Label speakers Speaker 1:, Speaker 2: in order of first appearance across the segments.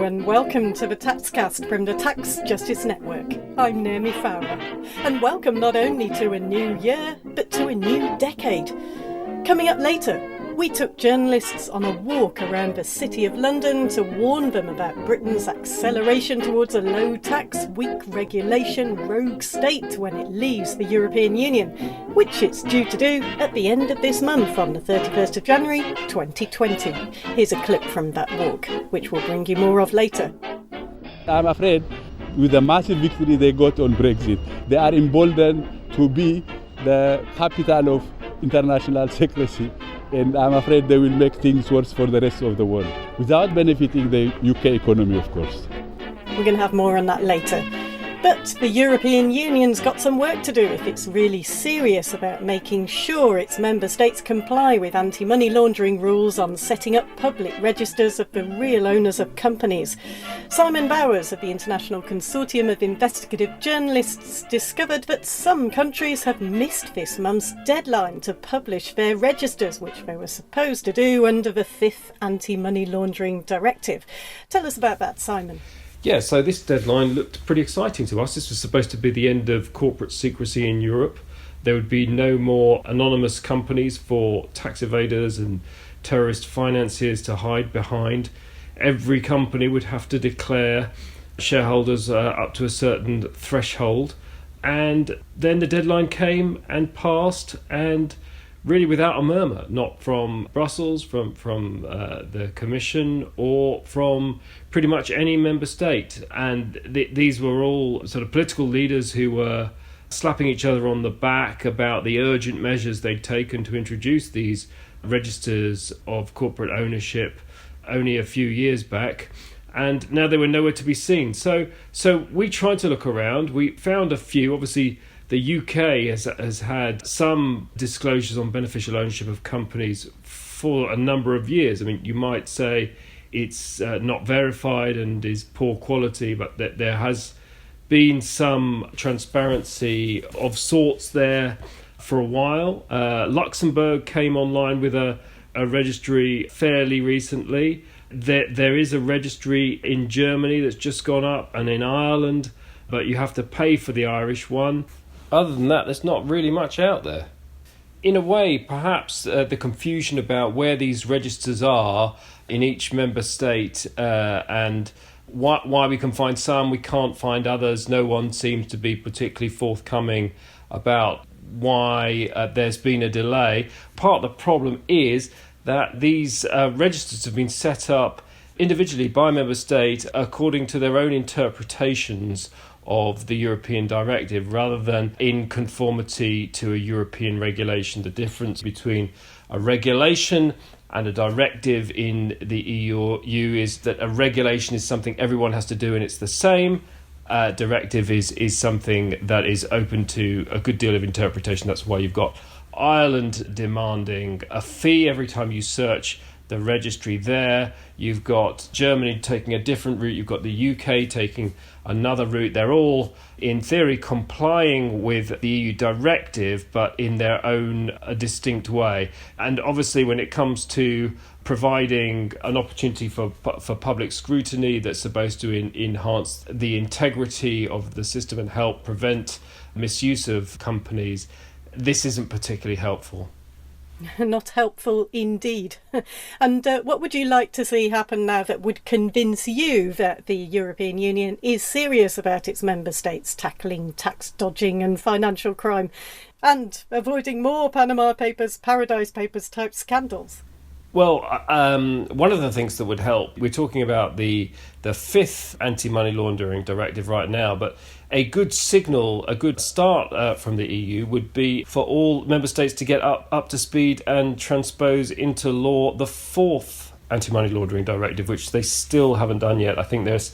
Speaker 1: and welcome to the Taxcast from the Tax Justice Network. I'm Naomi Fowler, and welcome not only to a new year, but to a new decade. Coming up later, we took journalists on a walk around the City of London to warn them about Britain's acceleration towards a low-tax, weak regulation rogue state when it leaves the European Union, which it's due to do at the end of this month on the 31st of January 2020. Here's a clip from that walk, which we'll bring you more of later.
Speaker 2: I'm afraid with the massive victory they got on Brexit, they are emboldened to be the capital of international secrecy. And I'm afraid they will make things worse for the rest of the world, without benefiting the UK economy, of course.
Speaker 1: We're going to have more on that later. But the European Union's got some work to do if it's really serious about making sure its member states comply with anti-money laundering rules on setting up public registers of the real owners of companies. Simon Bowers of the International Consortium of Investigative Journalists discovered that some countries have missed this month's deadline to publish their registers, which they were supposed to do under the 5th Anti-Money Laundering Directive. Tell us about that, Simon.
Speaker 3: Yeah, so this deadline looked pretty exciting to us. This was supposed to be the end of corporate secrecy in Europe. There would be no more anonymous companies for tax evaders and terrorist financiers to hide behind. Every company would have to declare shareholders up to a certain threshold. And then the deadline came and passed, and really without a murmur, not from Brussels, from the Commission, or from pretty much any member state. And these were all sort of political leaders who were slapping each other on the back about the urgent measures they'd taken to introduce these registers of corporate ownership only a few years back. And now they were nowhere to be seen. So we tried to look around. We found a few. Obviously, the UK has had some disclosures on beneficial ownership of companies for a number of years. I mean, you might say it's not verified and is poor quality, but there has been some transparency of sorts there for a while. Luxembourg came online with a registry fairly recently. There is a registry in Germany that's just gone up, and in Ireland, but you have to pay for the Irish one. Other than that, there's not really much out there. In a way, perhaps the confusion about where these registers are in each member state and why we can find some, we can't find others. No one seems to be particularly forthcoming about why there's been a delay. Part of the problem is that these registers have been set up individually by member state according to their own interpretations of the European directive rather than in conformity to a European regulation. The difference between a regulation and a directive in the EU is that a regulation is something everyone has to do and it's the same. A directive is something that is open to a good deal of interpretation. That's why you've got Ireland demanding a fee every time you search the registry there. You've got Germany taking a different route. You've got the UK taking another route. They're all, in theory, complying with the EU directive, but in their own distinct way. And obviously, when it comes to providing an opportunity for public scrutiny that's supposed to enhance the integrity of the system and help prevent misuse of companies, this isn't particularly helpful.
Speaker 1: Not helpful indeed. And what would you like to see happen now that would convince you that the European Union is serious about its member states tackling tax dodging and financial crime and avoiding more Panama Papers, Paradise Papers type scandals?
Speaker 3: Well, one of the things that would help, we're talking about the 5th anti-money laundering directive right now, but a good signal, a good start from the EU would be for all member states to get up to speed and transpose into law the 4th anti-money laundering directive, which they still haven't done yet. I think there's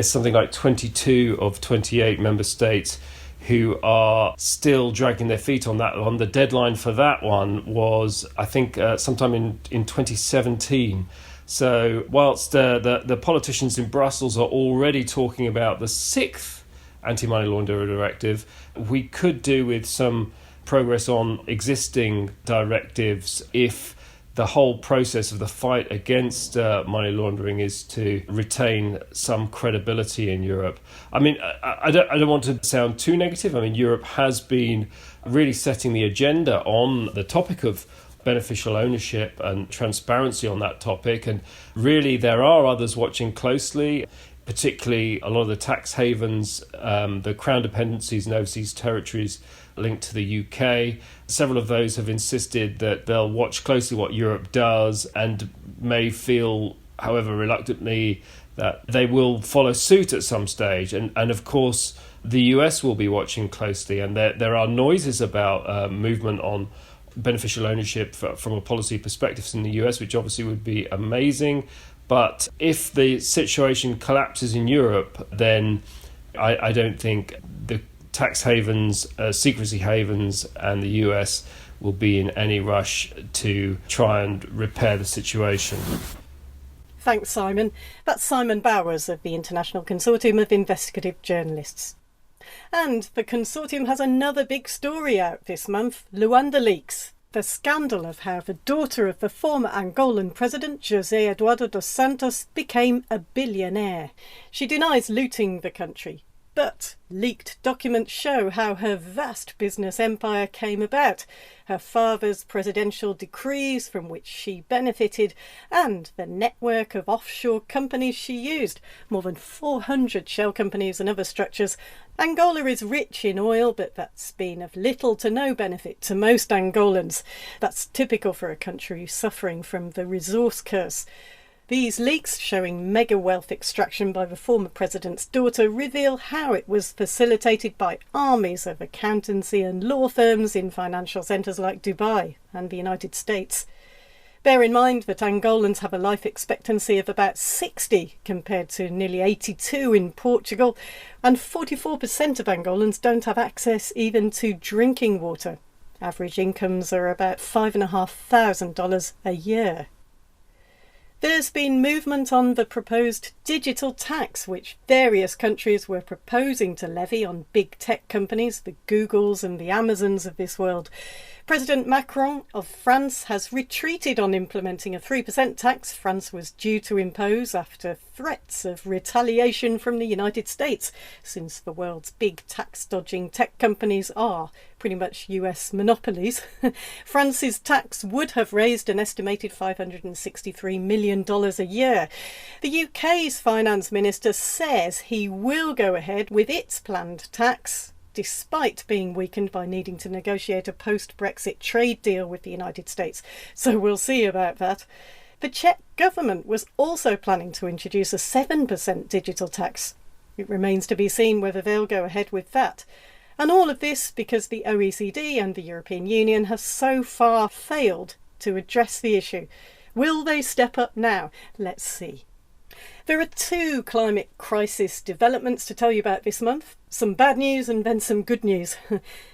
Speaker 3: something like 22 of 28 member states who are still dragging their feet on that one. The deadline for that one was, I think, sometime in 2017. So whilst the politicians in Brussels are already talking about the 6th anti-money laundering directive, we could do with some progress on existing directives if the whole process of the fight against money laundering is to retain some credibility in Europe. I mean, I don't want to sound too negative. I mean, Europe has been really setting the agenda on the topic of beneficial ownership and transparency on that topic. And really, there are others watching closely, particularly a lot of the tax havens, the crown dependencies and overseas territories linked to the UK. Several of those have insisted that they'll watch closely what Europe does and may feel, however reluctantly, that they will follow suit at some stage. And of course, the US will be watching closely. And there are noises about movement on beneficial ownership from a policy perspective in the US, which obviously would be amazing. But if the situation collapses in Europe, then I don't think the tax havens, secrecy havens, and the US will be in any rush to try and repair the situation.
Speaker 1: Thanks, Simon. That's Simon Bowers of the International Consortium of Investigative Journalists. And the consortium has another big story out this month, Luanda Leaks. The scandal of how the daughter of the former Angolan president, José Eduardo dos Santos, became a billionaire. She denies looting the country, but leaked documents show how her vast business empire came about, her father's presidential decrees from which she benefited, and the network of offshore companies she used, more than 400 shell companies and other structures. Angola is rich in oil, but that's been of little to no benefit to most Angolans. That's typical for a country suffering from the resource curse. These leaks, showing mega wealth extraction by the former president's daughter, reveal how it was facilitated by armies of accountancy and law firms in financial centres like Dubai and the United States. Bear in mind that Angolans have a life expectancy of about 60 compared to nearly 82 in Portugal, and 44% of Angolans don't have access even to drinking water. Average incomes are about $5,500 a year. There's been movement on the proposed digital tax, which various countries were proposing to levy on big tech companies, the Googles and the Amazons of this world. President Macron of France has retreated on implementing a 3% tax France was due to impose after threats of retaliation from the United States, since the world's big tax-dodging tech companies are pretty much US monopolies. France's tax would have raised an estimated $563 million a year. The UK's finance minister says he will go ahead with its planned tax, despite being weakened by needing to negotiate a post-Brexit trade deal with the United States. So we'll see about that. The Czech government was also planning to introduce a 7% digital tax. It remains to be seen whether they'll go ahead with that. And all of this because the OECD and the European Union have so far failed to address the issue. Will they step up now? Let's see. There are two climate crisis developments to tell you about this month. Some bad news and then some good news.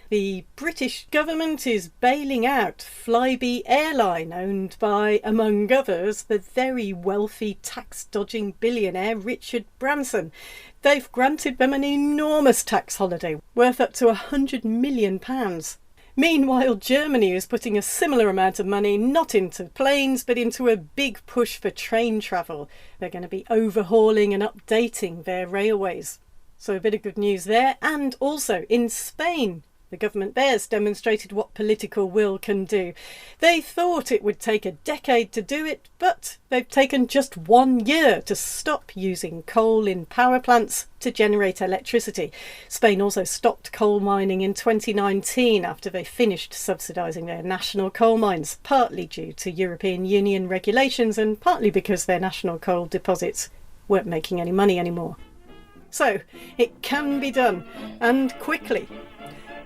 Speaker 1: The British government is bailing out Flybe Airline, owned by, among others, the very wealthy tax-dodging billionaire Richard Branson. They've granted them an enormous tax holiday, worth up to £100 million. Meanwhile, Germany is putting a similar amount of money not into planes but into a big push for train travel. They're going to be overhauling and updating their railways. So a bit of good news there. And also in Spain, the government there's demonstrated what political will can do. They thought it would take a decade to do it, but they've taken just 1 year to stop using coal in power plants to generate electricity. Spain also stopped coal mining in 2019 after they finished subsidising their national coal mines, partly due to European Union regulations and partly because their national coal deposits weren't making any money anymore. So, it can be done, and quickly.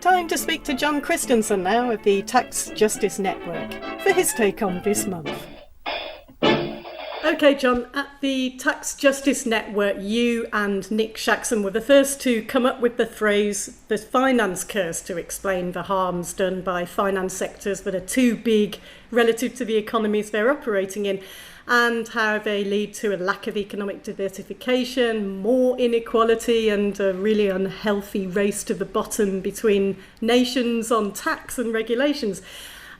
Speaker 1: Time to speak to John Kristensen now of the Tax Justice Network for his take on this month. OK, John, at the Tax Justice Network, you and Nick Shaxson were the first to come up with the phrase, the finance curse, to explain the harms done by finance sectors that are too big relative to the economies they're operating in, and how they lead to a lack of economic diversification, more inequality, and a really unhealthy race to the bottom between nations on tax and regulations.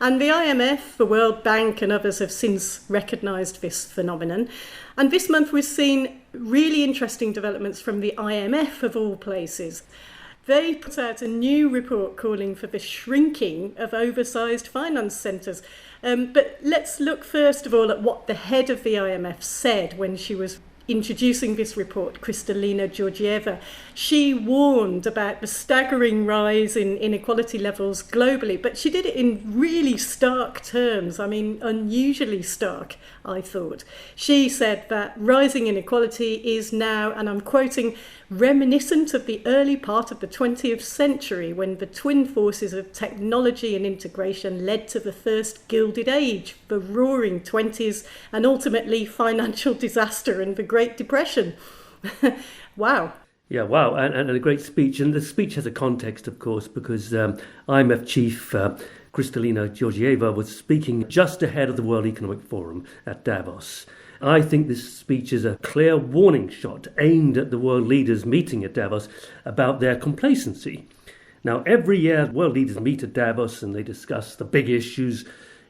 Speaker 1: And the IMF, the World Bank and others have since recognised this phenomenon. And this month we've seen really interesting developments from the IMF of all places. They put out a new report calling for the shrinking of oversized finance centres. But let's look first of all at what the head of the IMF said when she was introducing this report, Kristalina Georgieva. She warned about the staggering rise in inequality levels globally, but she did it in really stark terms. I mean, unusually stark, I thought. She said that rising inequality is now, and I'm quoting, reminiscent of the early part of the 20th century when the twin forces of technology and integration led to the first Gilded Age, the Roaring Twenties, and ultimately financial disaster and the Great Depression. Wow.
Speaker 4: Yeah, wow, and a great speech. And the speech has a context, of course, because IMF chief Kristalina Georgieva was speaking just ahead of the World Economic Forum at Davos. I think this speech is a clear warning shot aimed at the world leaders meeting at Davos about their complacency. Now, every year, world leaders meet at Davos and they discuss the big issues,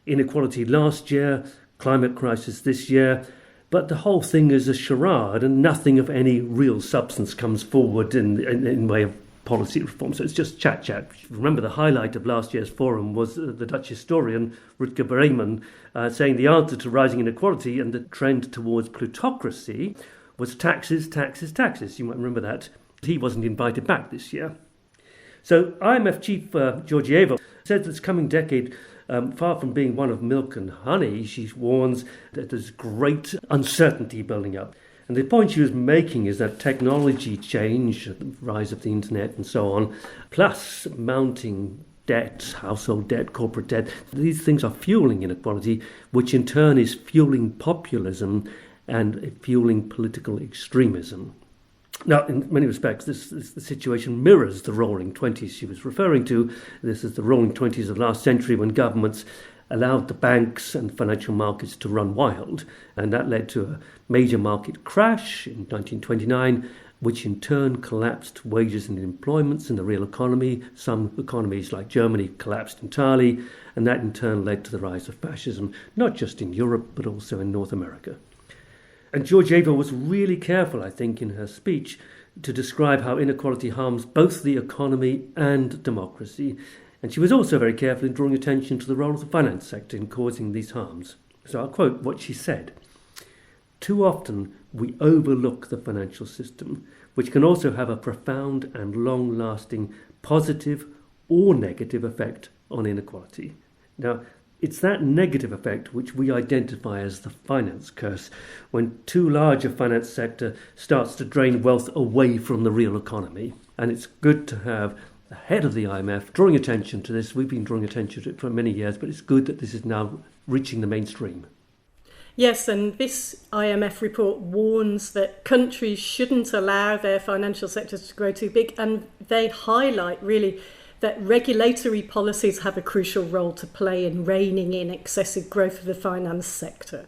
Speaker 4: inequality last year, climate crisis this year, but the whole thing is a charade and nothing of any real substance comes forward in way of policy reform. So it's just chat. Remember, the highlight of last year's forum was the Dutch historian Rutger Breman saying the answer to rising inequality and the trend towards plutocracy was taxes. You might remember that. He wasn't invited back this year. So IMF chief Georgieva said this coming decade, far from being one of milk and honey, she warns that there's great uncertainty building up. And the point she was making is that technology change, the rise of the internet and so on, plus mounting debt, household debt, corporate debt, these things are fueling inequality, which in turn is fueling populism and fueling political extremism. Now, in many respects, the situation mirrors the Roaring Twenties she was referring to. This is the Roaring Twenties of last century when governments allowed the banks and financial markets to run wild. And that led to a major market crash in 1929, which in turn collapsed wages and employments in the real economy. Some economies like Germany collapsed entirely, and that in turn led to the rise of fascism, not just in Europe, but also in North America. And Georgieva was really careful, I think, in her speech to describe how inequality harms both the economy and democracy. And she was also very careful in drawing attention to the role of the finance sector in causing these harms. So I'll quote what she said. "Too often we overlook the financial system, which can also have a profound and long-lasting positive or negative effect on inequality." Now, it's that negative effect which we identify as the finance curse, when too large a finance sector starts to drain wealth away from the real economy. And it's good to have the head of the IMF drawing attention to this. We've been drawing attention to it for many years, but it's good that this is now reaching the mainstream.
Speaker 1: Yes, and this IMF report warns that countries shouldn't allow their financial sectors to grow too big, and they highlight really that regulatory policies have a crucial role to play in reining in excessive growth of the finance sector.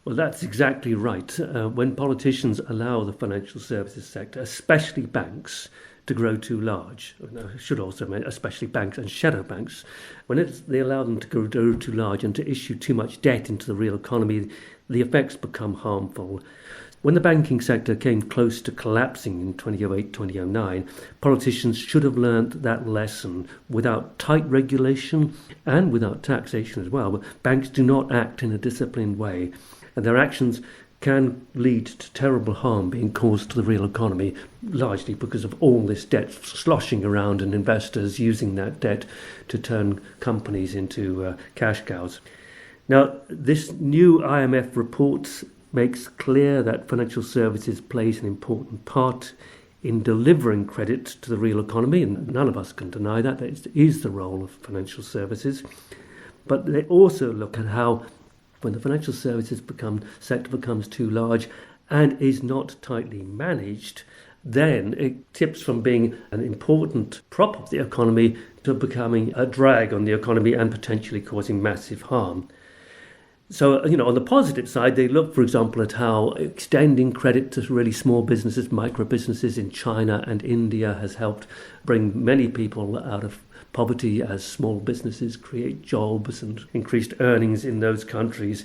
Speaker 4: Well, that's exactly right. When politicians allow the financial services sector, especially banks, to grow too large, I should also mention especially banks and shadow banks, when they allow them to grow too large and to issue too much debt into the real economy, the effects become harmful. When the banking sector came close to collapsing in 2008-2009, politicians should have learnt that lesson. Without tight regulation and without taxation as well, banks do not act in a disciplined way, and their actions can lead to terrible harm being caused to the real economy, largely because of all this debt sloshing around and investors using that debt to turn companies into cash cows. Now, this new IMF report makes clear that financial services plays an important part in delivering credit to the real economy, and none of us can deny that. That is the role of financial services. But they also look at how when the financial services sector becomes too large and is not tightly managed, then it tips from being an important prop of the economy to becoming a drag on the economy and potentially causing massive harm. So, on the positive side, they look, for example, at how extending credit to really small businesses, micro businesses in China and India has helped bring many people out of poverty as small businesses create jobs and increased earnings in those countries.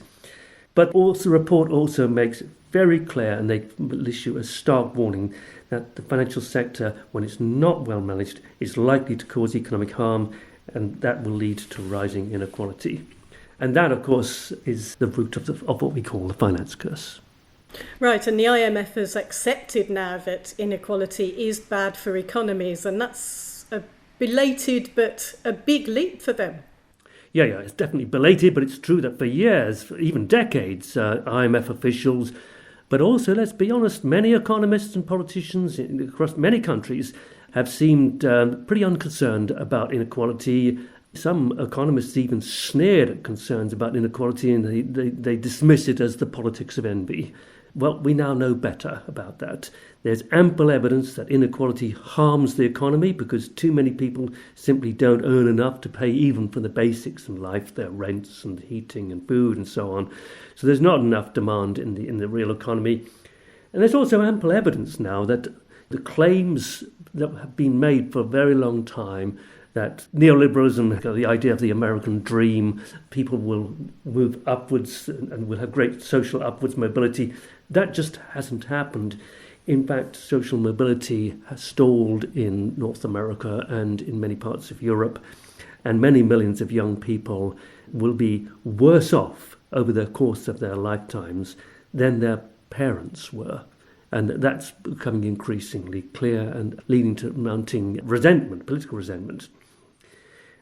Speaker 4: But also, the report also makes it very clear, and they issue a stark warning, that the financial sector, when it's not well managed, is likely to cause economic harm, and that will lead to rising inequality. And that, of course, is the root of what we call the finance curse.
Speaker 1: Right, and the IMF has accepted now that inequality is bad for economies, and that's a belated but a big leap for them.
Speaker 4: Yeah, it's definitely belated, but it's true that for years, even decades, IMF officials, but also, let's be honest, many economists and politicians across many countries have seemed pretty unconcerned about inequality. Some economists even sneered at concerns about inequality, and they dismiss it as the politics of envy. Well, we now know better about that. There's ample evidence that inequality harms the economy because too many people simply don't earn enough to pay even for the basics in life, their rents and heating and food and so on. So there's not enough demand in the real economy. And there's also ample evidence now that the claims that have been made for a very long time that neoliberalism, the idea of the American dream, people will move upwards and will have great social upwards mobility, that just hasn't happened. In fact, social mobility has stalled in North America and in many parts of Europe, and many millions of young people will be worse off over the course of their lifetimes than their parents were. And that's becoming increasingly clear and leading to mounting resentment, political resentment.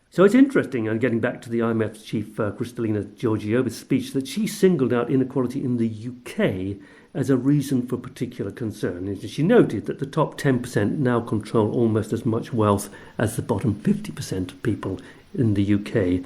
Speaker 4: So it's interesting, and getting back to the IMF chief, Kristalina Georgieva's speech, that she singled out inequality in the UK as a reason for particular concern. And she noted that the top 10% now control almost as much wealth as the bottom 50% of people in the UK.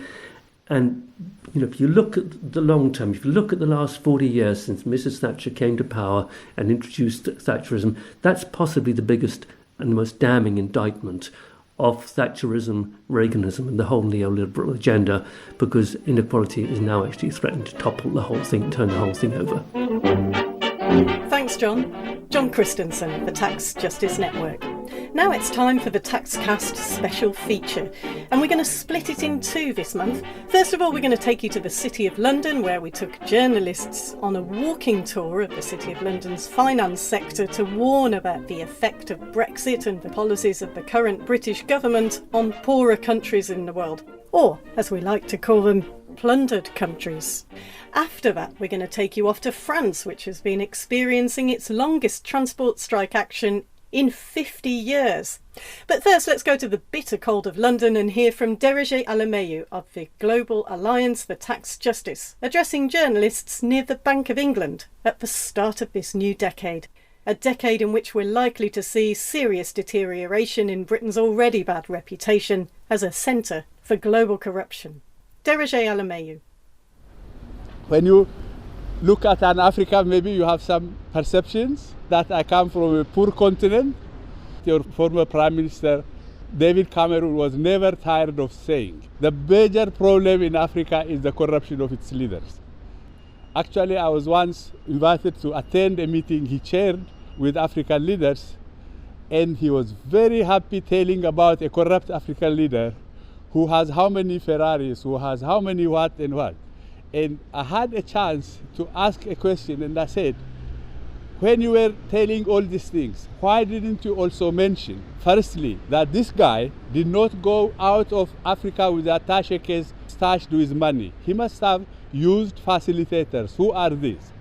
Speaker 4: And, if you look at the long term, if you look at the last 40 years since Mrs. Thatcher came to power and introduced Thatcherism, that's possibly the biggest and the most damning indictment of Thatcherism, Reaganism and the whole neoliberal agenda, because inequality is now actually threatening to topple the whole thing, turn the whole thing over.
Speaker 1: Thanks, John. John Kristensen, the Tax Justice Network. Now it's time for the Taxcast special feature, and we're going to split it in two this month. First of all, we're going to take you to the City of London, where we took journalists on a walking tour of the City of London's finance sector to warn about the effect of Brexit and the policies of the current British government on poorer countries in the world, or, as we like to call them, plundered countries. After that, we're going to take you off to France, which has been experiencing its longest transport strike action in 50 years. But first, let's go to the bitter cold of London and hear from Derege Alameyu of the Global Alliance for Tax Justice, addressing journalists near the Bank of England at the start of this new decade. A decade in which we're likely to see serious deterioration in Britain's already bad reputation as a centre for global corruption. Derege Alameyu.
Speaker 2: When you look at an Africa, maybe you have some perceptions that I come from a poor continent. Your former Prime Minister, David Cameron, was never tired of saying the major problem in Africa is the corruption of its leaders. Actually, I was once invited to attend a meeting he chaired with African leaders, and he was very happy telling about a corrupt African leader who has how many Ferraris, who has how many what and what. And I had a chance to ask a question, and I said, when you were telling all these things, why didn't you also mention, firstly, that this guy did not go out of Africa with a attaché case stashed with money? He must have used facilitators. Who are these?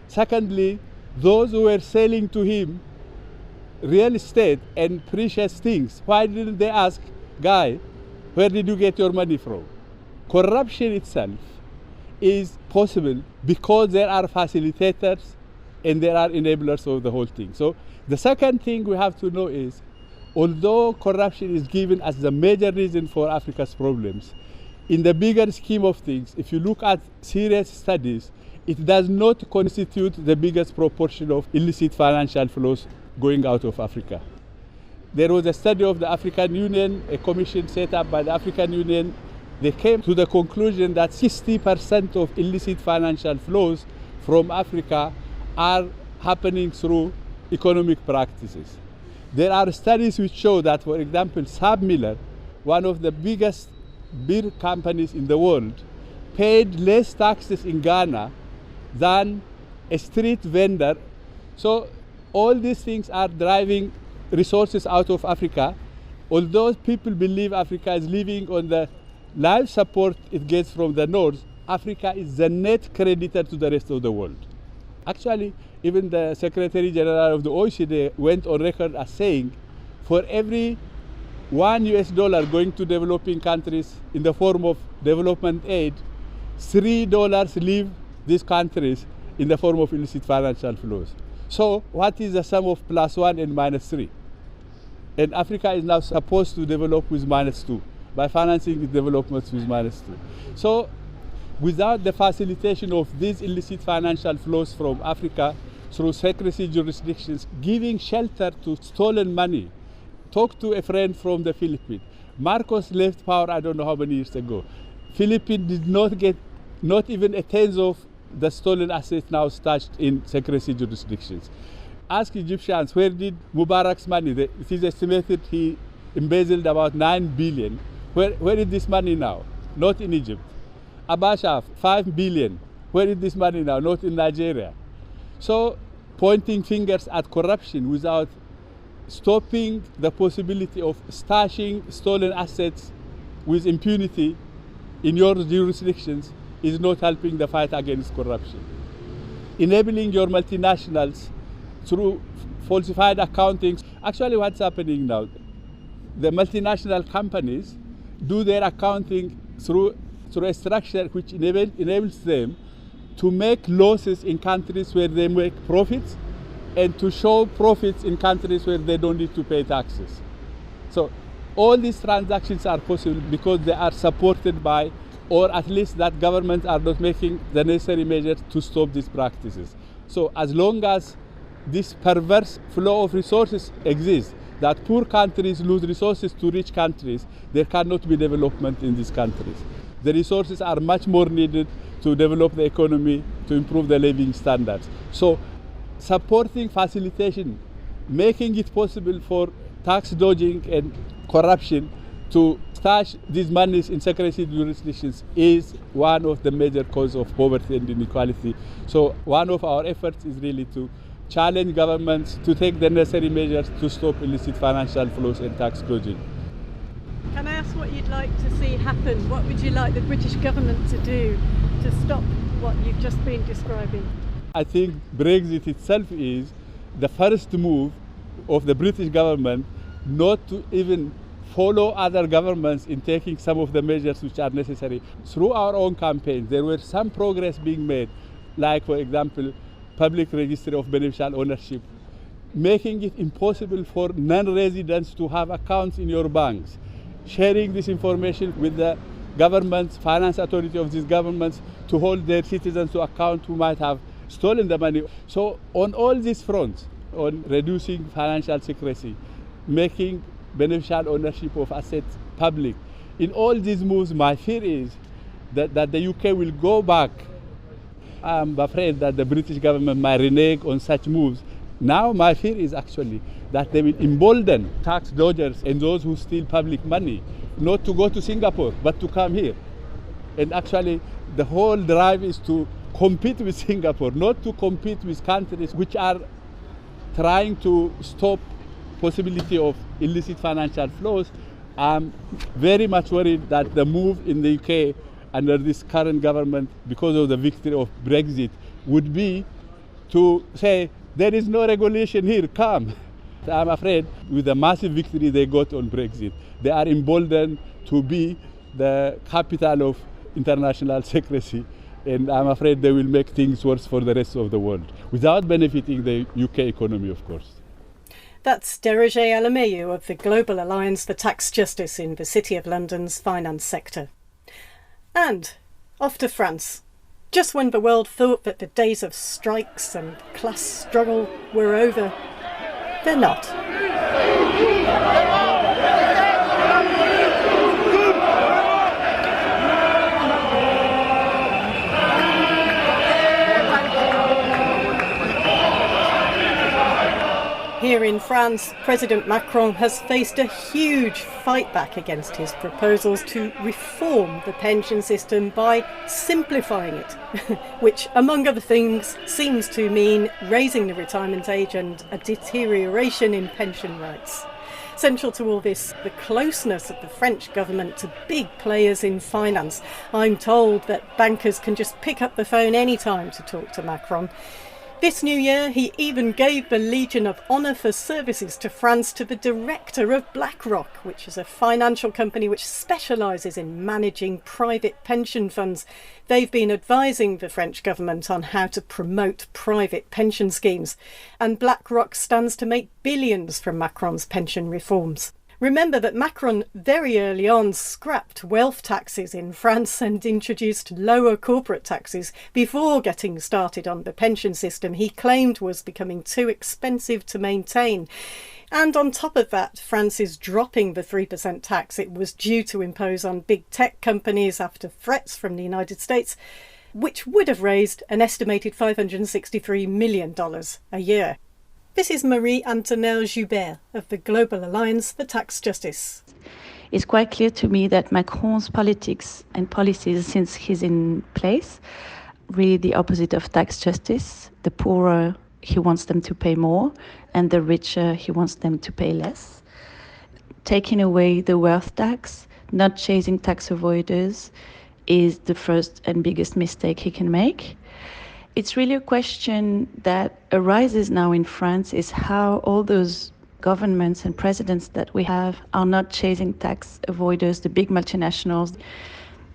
Speaker 2: Secondly, those who were selling to him real estate and precious things, why didn't they ask, guy, where did you get your money from? Corruption itself is possible because there are facilitators and there are enablers of the whole thing. So the second thing we have to know is, although corruption is given as the major reason for Africa's problems, in the bigger scheme of things, if you look at serious studies, it does not constitute the biggest proportion of illicit financial flows going out of Africa. There was a study of the African Union, a commission set up by the African Union. They came to the conclusion that 60% of illicit financial flows from Africa are happening through economic practices. There are studies which show that, for example, Sam Miller, one of the biggest beer companies in the world, paid less taxes in Ghana than a street vendor. So all these things are driving resources out of Africa. Although people believe Africa is living on the life support it gets from the north, Africa is the net creditor to the rest of the world. Actually, even the Secretary General of the OECD went on record as saying, for every $1 going to developing countries in the form of development aid, $3 leave these countries in the form of illicit financial flows. So what is the sum of +1 and -3? And Africa is now supposed to develop with -2 by financing its developments with -2. So without the facilitation of these illicit financial flows from Africa through secrecy jurisdictions, giving shelter to stolen money. Talk to a friend from the Philippines. Marcos left power I don't know how many years ago. Philippines did not get not even a tenth of the stolen assets now stashed in secrecy jurisdictions. Ask Egyptians, where did Mubarak's money? It is estimated he embezzled about 9 billion. Where is this money now? Not in Egypt. Abacha, 5 billion. Where is this money now? Not in Nigeria. So pointing fingers at corruption without stopping the possibility of stashing stolen assets with impunity in your jurisdictions is not helping the fight against corruption. Enabling your multinationals through falsified accounting. Actually, what's happening now, the multinational companies do their accounting through a structure which enables them to make losses in countries where they make profits and to show profits in countries where they don't need to pay taxes. So all these transactions are possible because they are supported by, or at least that governments are not making the necessary measures to stop these practices. So as long as this perverse flow of resources exists, that poor countries lose resources to rich countries, there cannot be development in these countries. The resources are much more needed to develop the economy, to improve the living standards. So supporting facilitation, making it possible for tax dodging and corruption to stash these monies in secrecy jurisdictions is one of the major causes of poverty and inequality. So one of our efforts is really to challenge governments to take the necessary measures to stop illicit financial flows and tax dodging.
Speaker 1: Can I ask what you'd like to see happen? What would you like the British government to do to stop what you've just been describing?
Speaker 2: I think Brexit itself is the first move of the British government not to even follow other governments in taking some of the measures which are necessary. Through our own campaigns, there were some progress being made, like, for example, public registry of beneficial ownership, making it impossible for non-residents to have accounts in your banks, sharing this information with the governments, finance authority of these governments to hold their citizens to account who might have stolen the money. So on all these fronts, on reducing financial secrecy, making beneficial ownership of assets public, in all these moves, my fear is that the UK will go back. I'm afraid that the British government might renege on such moves. Now my fear is actually that they will embolden tax dodgers and those who steal public money not to go to Singapore, but to come here. And actually, the whole drive is to compete with Singapore, not to compete with countries which are trying to stop possibility of illicit financial flows. I'm very much worried that the move in the UK under this current government, because of the victory of Brexit, would be to say, there is no regulation here, come. I'm afraid with the massive victory they got on Brexit, they are emboldened to be the capital of international secrecy, and I'm afraid they will make things worse for the rest of the world, without benefiting the UK economy, of course.
Speaker 1: That's Derege Alameyu of the Global Alliance for Tax Justice in the City of London's finance sector. And off to France. Just when the world thought that the days of strikes and class struggle were over, they're not. Here in France, President Macron has faced a huge fight back against his proposals to reform the pension system by simplifying it, which, among other things, seems to mean raising the retirement age and a deterioration in pension rights. Central to all this, the closeness of the French government to big players in finance. I'm told that bankers can just pick up the phone anytime to talk to Macron. This new year, he even gave the Legion of Honour for services to France to the director of BlackRock, which is a financial company which specialises in managing private pension funds. They've been advising the French government on how to promote private pension schemes. And BlackRock stands to make billions from Macron's pension reforms. Remember that Macron very early on scrapped wealth taxes in France and introduced lower corporate taxes before getting started on the pension system he claimed was becoming too expensive to maintain. And on top of that, France is dropping the 3% tax it was due to impose on big tech companies after threats from the United States, which would have raised an estimated $563 million a year. This is Marie-Antoinelle Joubert of the Global Alliance for Tax Justice.
Speaker 5: It's quite clear to me that Macron's politics and policies since he's in place, really the opposite of tax justice. The poorer, he wants them to pay more, and the richer, he wants them to pay less. Taking away the wealth tax, not chasing tax avoiders, is the first and biggest mistake he can make. It's really a question that arises now in France is how all those governments and presidents that we have are not chasing tax avoiders, the big multinationals.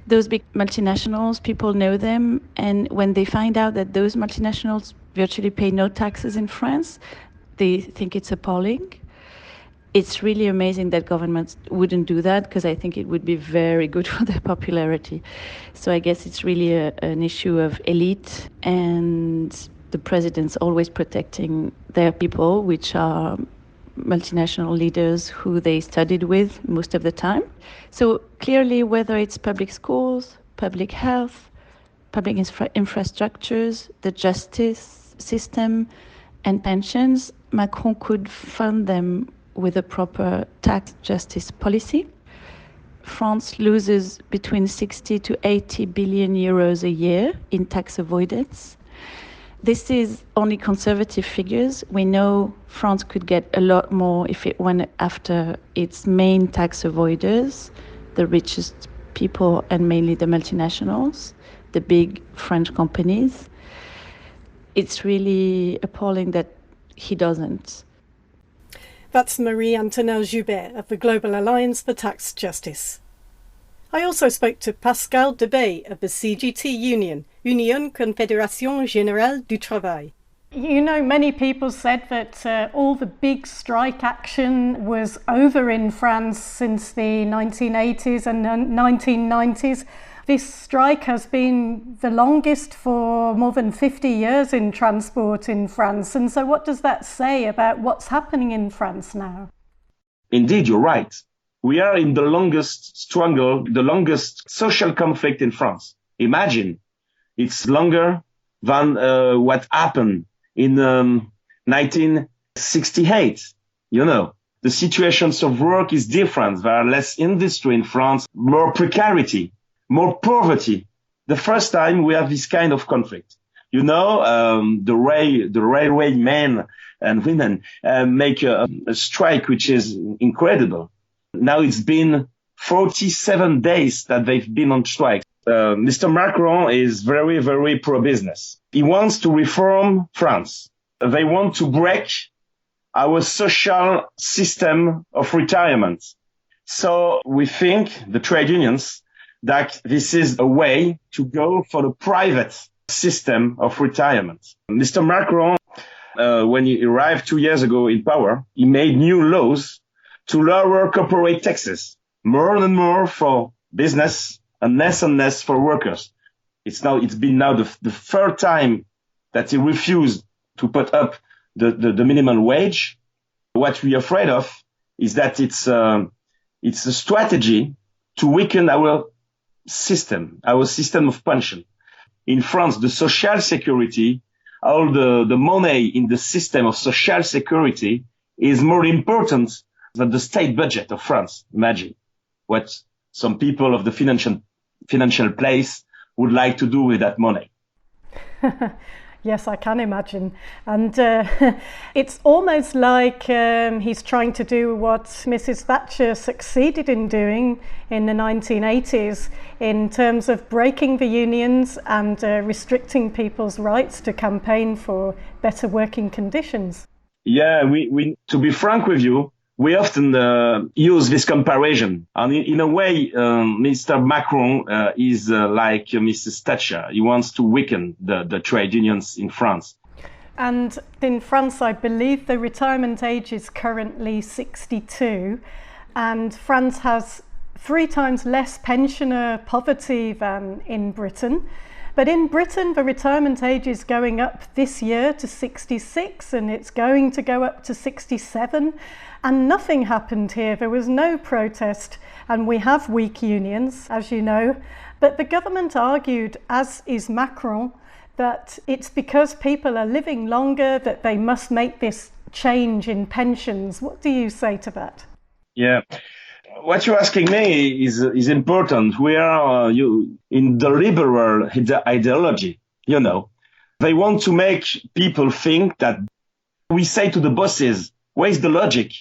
Speaker 5: Those big multinationals, people know them, and when they find out that those multinationals virtually pay no taxes in France, they think it's appalling. It's really amazing that governments wouldn't do that, because I think it would be very good for their popularity. So I guess it's really an issue of elite and the presidents always protecting their people, which are multinational leaders who they studied with most of the time. So clearly, whether it's public schools, public health, public infrastructures, the justice system and pensions, Macron could fund them with a proper tax justice policy. France loses between 60 to 80 billion euros a year in tax avoidance. This is only conservative figures. We know France could get a lot more if it went after its main tax avoiders, the richest people and mainly the multinationals, the big French companies. It's really appalling that he doesn't.
Speaker 1: That's Marie-Antoinelle Joubert of the Global Alliance for Tax Justice. I also spoke to Pascal Debay of the CGT Union, Union Confédération Générale du Travail. You know, many people said that all the big strike action was over in France since the 1980s and 1990s. This strike has been the longest for more than 50 years in transport in France. And so what does that say about what's happening in France now?
Speaker 6: Indeed, you're right. We are in the longest struggle, the longest social conflict in France. Imagine, it's longer than what happened in 1968. You know, the situations of work is different. There are less industry in France, more precarity, more poverty. The first time we have this kind of conflict. You know, the railway men and women make a strike which is incredible. Now it's been 47 days that they've been on strike. Mr. Macron is very, very pro-business. He wants to reform France. They want to break our social system of retirement. So we think, the trade unions, that this is a way to go for the private system of retirement. Mr. Macron, when he arrived 2 years ago in power, he made new laws to lower corporate taxes, more and more for business and less for workers. It's been the third time that he refused to put up the minimum wage. What we're afraid of is that it's a strategy to weaken our system of pension. In France, the social security, all the money in the system of social security is more important than the state budget of France. Imagine what some people of the financial place would like to do with that money.
Speaker 1: Yes, I can imagine. And it's almost like he's trying to do what Mrs. Thatcher succeeded in doing in the 1980s in terms of breaking the unions and restricting people's rights to campaign for better working conditions.
Speaker 6: Yeah, we to be frank with you, we often use this comparison. And in a way, Mr. Macron is like Mrs. Thatcher. He wants to weaken the trade unions in France.
Speaker 1: And in France, I believe the retirement age is currently 62. And France has 3 times less pensioner poverty than in Britain. But in Britain, the retirement age is going up this year to 66, and it's going to go up to 67. And nothing happened here. There was no protest, and we have weak unions, as you know. But the government argued, as is Macron, that it's because people are living longer that they must make this change in pensions. What do you say to that?
Speaker 6: Yeah. What you're asking me is important. We are in the liberal ideology, you know. They want to make people think that we say to the bosses, where's the logic?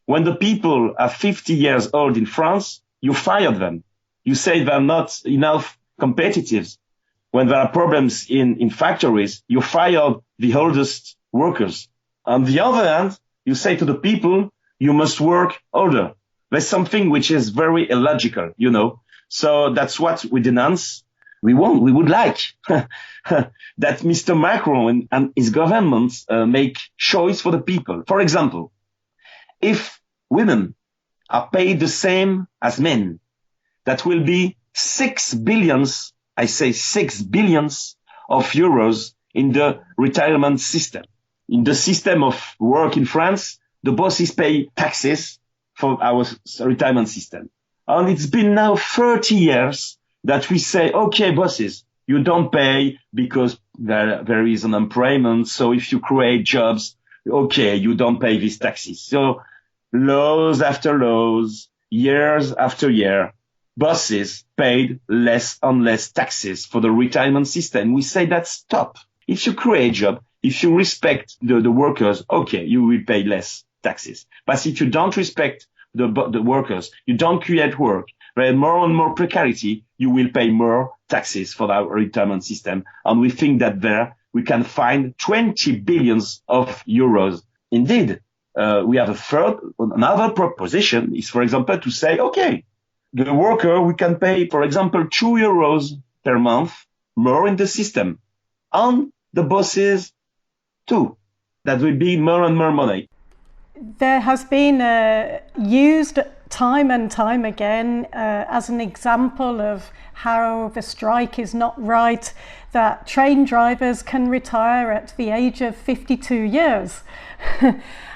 Speaker 6: When the people are 50 years old in France, you fire them. You say they're not enough competitive. When there are problems in factories, you fire the oldest workers. On the other hand, you say to the people, you must work older. There's something which is very illogical, you know. So that's what we denounce. We would like that Mr. Macron and his government make choice for the people. For example, if women are paid the same as men, that will be 6 billions, I say 6 billions of euros in the retirement system. In the system of work in France, the bosses pay taxes for our retirement system. And it's been now 30 years that we say, okay, bosses, you don't pay because there is unemployment. So if you create jobs, okay, you don't pay these taxes. So laws after laws, years after year, bosses paid less and less taxes for the retirement system. We say that stop. If you create job, if you respect the workers, okay, you will pay less taxes. But if you don't respect the workers, you don't create work, there is more and more precarity, you will pay more taxes for our retirement system. And we think that there we can find 20 billions of euros. Indeed, we have another proposition is, for example, to say, okay, the worker, we can pay, for example, 2 euros per month more in the system. And the bosses too. That will be more and more money.
Speaker 1: There has been used time and time again as an example of how the strike is not right, that train drivers can retire at the age of 52 years.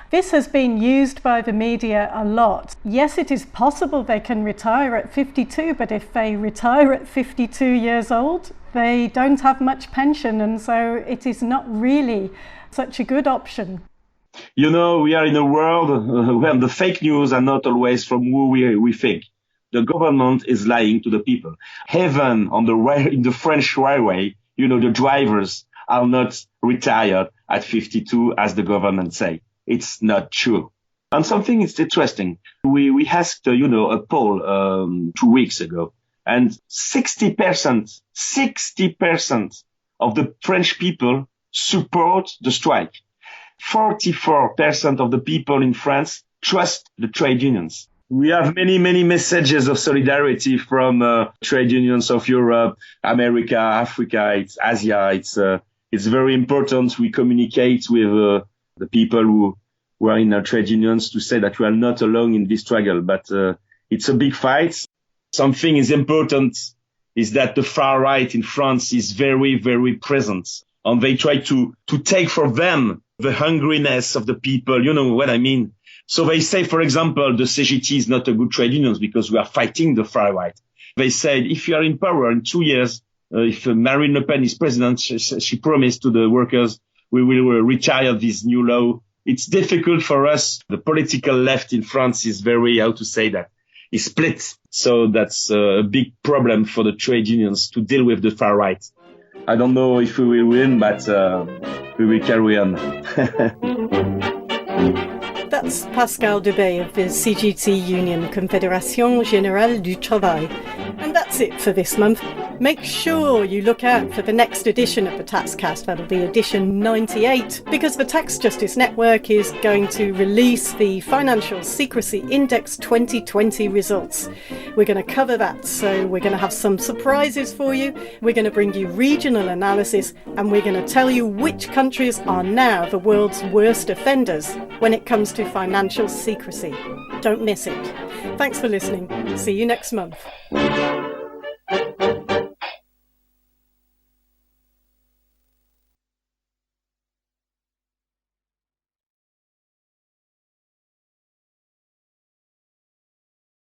Speaker 1: This has been used by the media a lot. Yes, it is possible they can retire at 52, but if they retire at 52 years old, they don't have much pension, and so it is not really such a good option.
Speaker 6: You know, we are in a world where the fake news are not always from who we think. The government is lying to the people. Even in the French railway, you know, the drivers are not retired at 52 as the government say. It's not true. And something is interesting. We asked, a poll 2 weeks ago, and 60% of the French people support the strike. 44% of the people in France trust the trade unions. We have many, many messages of solidarity from trade unions of Europe, America, Africa, it's Asia. It's very important we communicate with the people who are in our trade unions to say that we are not alone in this struggle. But it's a big fight. Something is important is that the far right in France is very, very present. And they try to take for them the hungriness of the people. You know what I mean? So they say, for example, the CGT is not a good trade union because we are fighting the far right. They said, if you are in power in 2 years, if Marine Le Pen is president, she promised to the workers, we will retire this new law It's difficult for us. The political left in France is very, is split. So that's a big problem for the trade unions to deal with the far right. I don't know if we will win, but we will carry on.
Speaker 1: That's Pascal Debay of the CGT Union, Confédération Générale du Travail. And that's it for this month. Make sure you look out for the next edition of the Taxcast. That'll be edition 98, because the Tax Justice Network is going to release the Financial Secrecy Index 2020 results. We're going to cover that, so we're going to have some surprises for you. We're going to bring you regional analysis, and we're going to tell you which countries are now the world's worst offenders when it comes to financial secrecy. Don't miss it. Thanks for listening. See you next month.